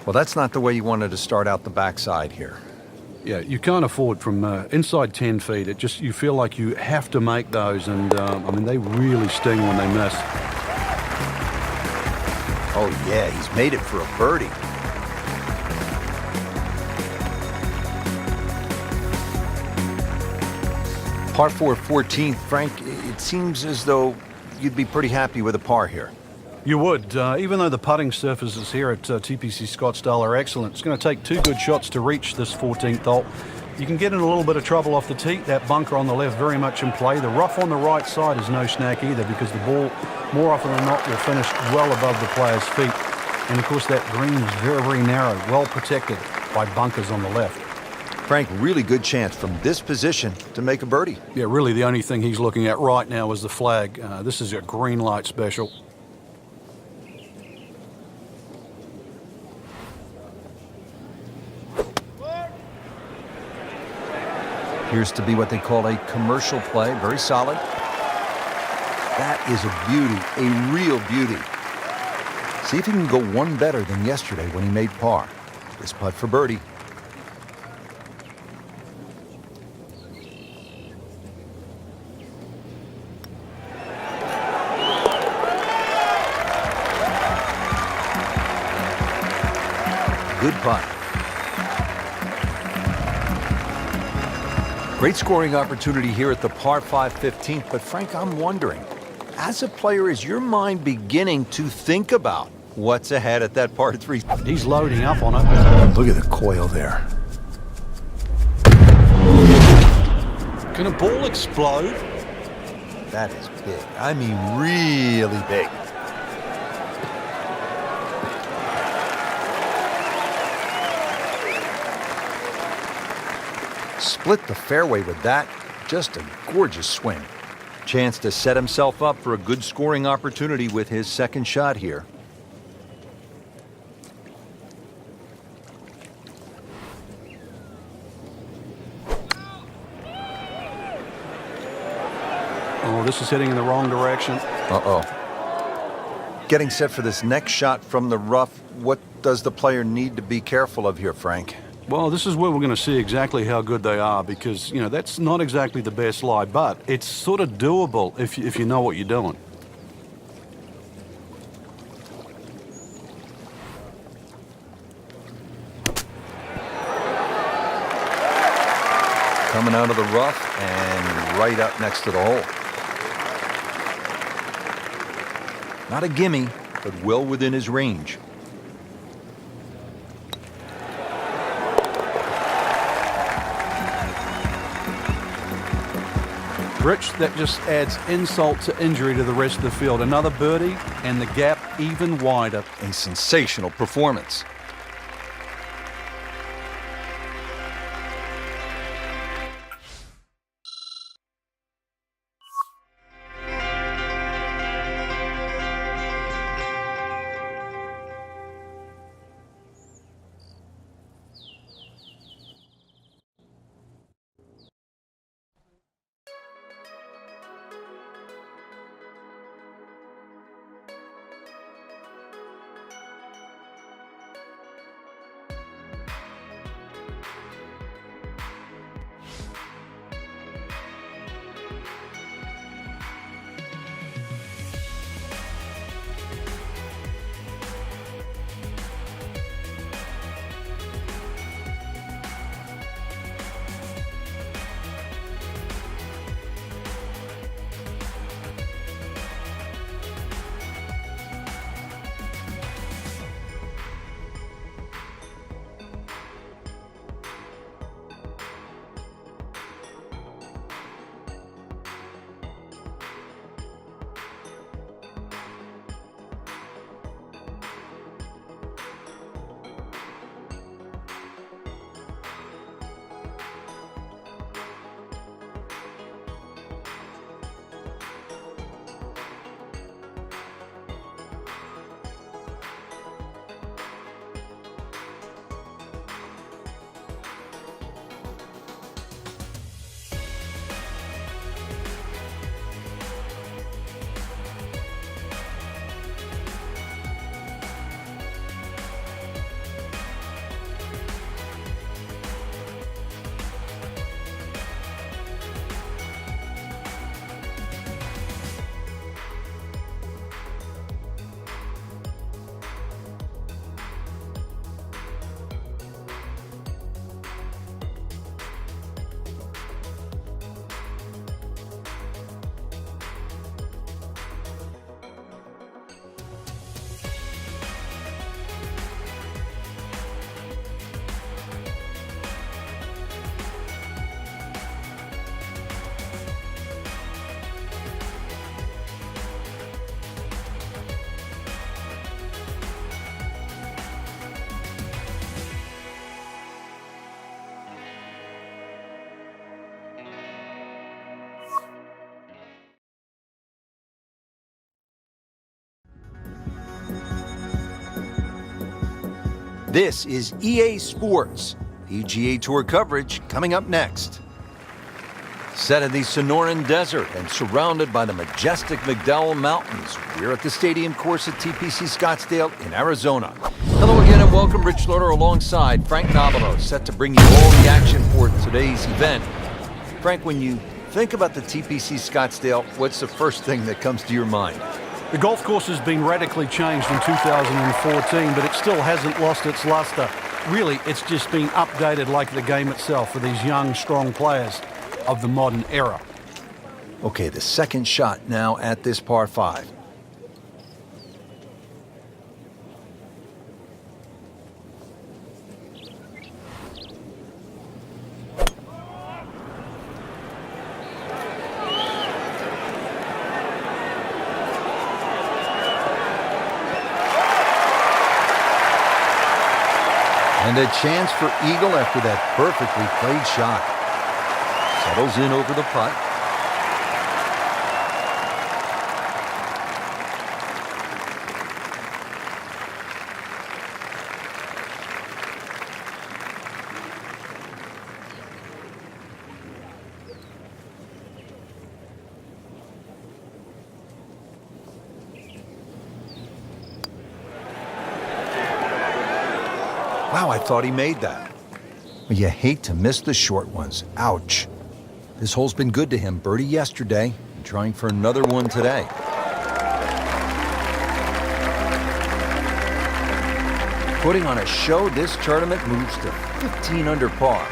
Well, that's not the way you wanted to start out the backside here. Yeah, you can't afford from inside 10 feet. You feel like you have to make those, and I mean, they really sting when they miss. Oh, yeah, he's made it for a birdie. Par 4, 14th. Frank, it seems as though you'd be pretty happy with a par here. You would, even though the putting surfaces here at TPC Scottsdale are excellent. It's going to take 2 good shots to reach this 14th hole. You can get in a little bit of trouble off the tee. That bunker on the left very much in play. The rough on the right side is no snack either, because the ball, more often than not, will finish well above the player's feet. And of course, that green is very, very narrow, well protected by bunkers on the left. Frank, really good chance from this position to make a birdie. Yeah, really the only thing he's looking at right now is the flag. This is a green light special. Appears to be what they call a commercial play. Very solid. That is a beauty, a real beauty. See if he can go one better than yesterday when he made par. This putt for birdie. Good putt. Great scoring opportunity here at the par 5 15th, but Frank, I'm wondering, as a player, is your mind beginning to think about what's ahead at that par 3? He's loading up on it. Look at the coil there. Can a ball explode? That is big. I mean, really big. Split the fairway with that. Just a gorgeous swing. Chance to set himself up for a good scoring opportunity with his second shot here. Oh, this is heading in the wrong direction. Uh-oh. Getting set for this next shot from the rough. What does the player need to be careful of here, Frank? Well, this is where we're going to see exactly how good they are, because, you know, that's not exactly the best lie, but it's sort of doable if you know what you're doing. Coming out of the rough and right up next to the hole. Not a gimme, but well within his range. Rich, that just adds insult to injury to the rest of the field. Another birdie, and the gap even wider. A sensational performance. This is EA Sports. PGA Tour coverage coming up next. Set in the Sonoran Desert and surrounded by the majestic McDowell Mountains, we're at the stadium course at TPC Scottsdale in Arizona. Hello again and welcome. Rich Lerner alongside Frank Nobilo, set to bring you all the action for today's event. Frank, when you think about the TPC Scottsdale, what's the first thing that comes to your mind? The golf course has been radically changed in 2014, but it still hasn't lost its luster. Really, it's just been updated like the game itself for these young, strong players of the modern era. Okay, the second shot now at this par 5. And a chance for eagle after that perfectly played shot. Settles in over the putt. Wow, I thought he made that. You hate to miss the short ones. Ouch. This hole's been good to him. Birdie yesterday, and trying for another one today. Putting on a show, this tournament moves to 15 under par.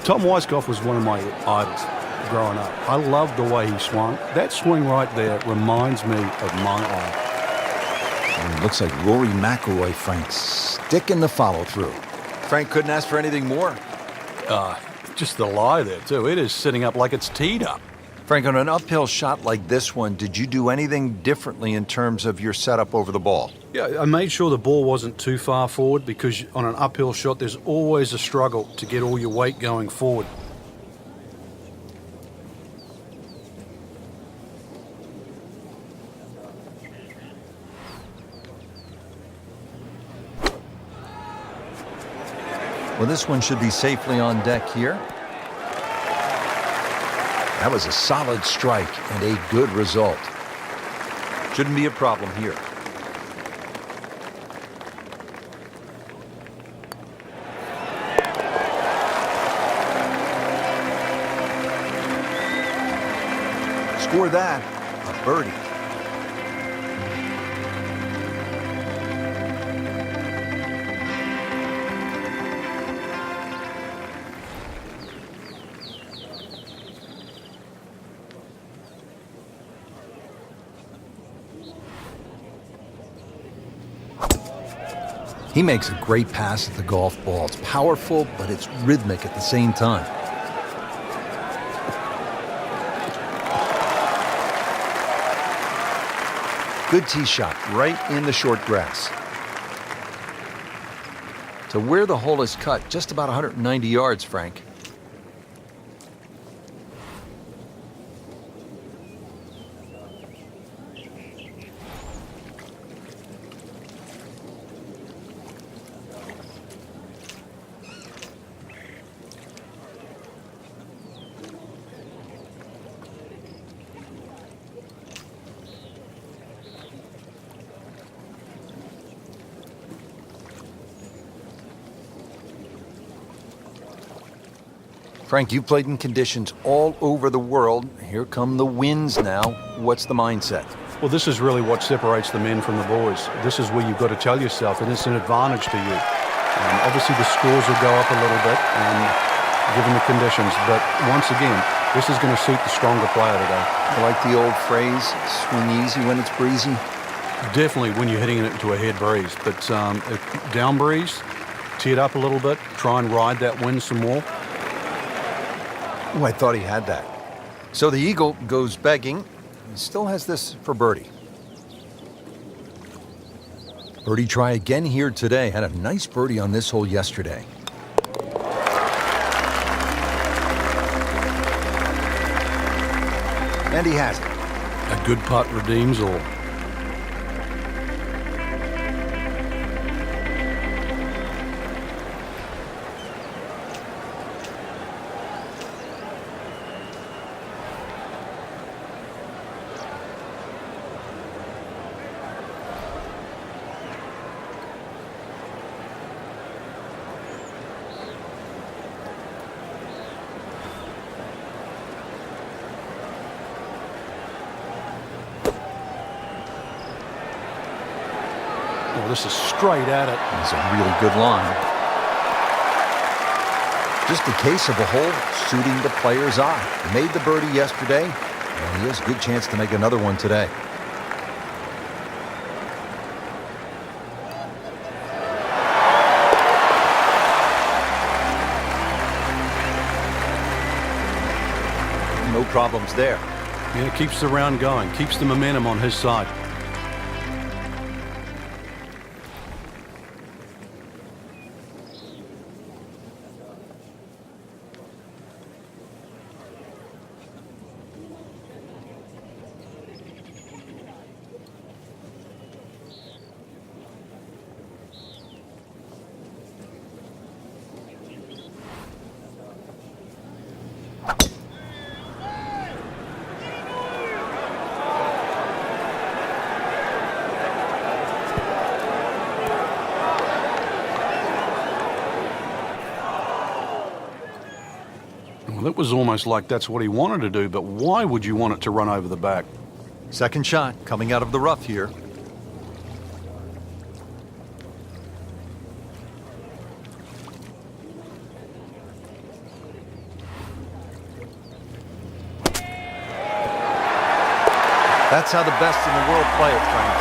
Tom Weiskopf was one of my idols growing up. I loved the way he swung. That swing right there reminds me of my idol. And it looks like Rory McIlroy, Frank, sticking the follow-through. Frank couldn't ask for anything more. Just the lie there, too. It is sitting up like it's teed up. Frank, on an uphill shot like this one, did you do anything differently in terms of your setup over the ball? Yeah, I made sure the ball wasn't too far forward because on an uphill shot, there's always a struggle to get all your weight going forward. Well, this one should be safely on deck here. That was a solid strike and a good result. Shouldn't be a problem here. Score that, a birdie. He makes a great pass at the golf ball. It's powerful, but it's rhythmic at the same time. Good tee shot right in the short grass. To where the hole is cut, just about 190 yards, Frank. Frank, you've played in conditions all over the world. Here come the winds now. What's the mindset? Well, this is really what separates the men from the boys. This is where you've got to tell yourself, and it's an advantage to you. Obviously, the scores will go up a little bit, given the conditions. But once again, this is going to suit the stronger player today. I like the old phrase, swing easy when it's breezy. Definitely when you're hitting it into a head breeze. But down breeze, tee it up a little bit, try and ride that wind some more. Oh, I thought he had that. So the eagle goes begging. He still has this for birdie. Birdie try again here today. Had a nice birdie on this hole yesterday. And he has it. A good putt redeems all. Oh, this is straight at it. It's a really good line. Just a case of a hole suiting the player's eye. He made the birdie yesterday, and he has a good chance to make another one today. No problems there. Yeah, keeps the round going, keeps the momentum on his side. Well, it was almost like that's what he wanted to do, but why would you want it to run over the back? Second shot coming out of the rough here. That's how the best in the world play it, Frank.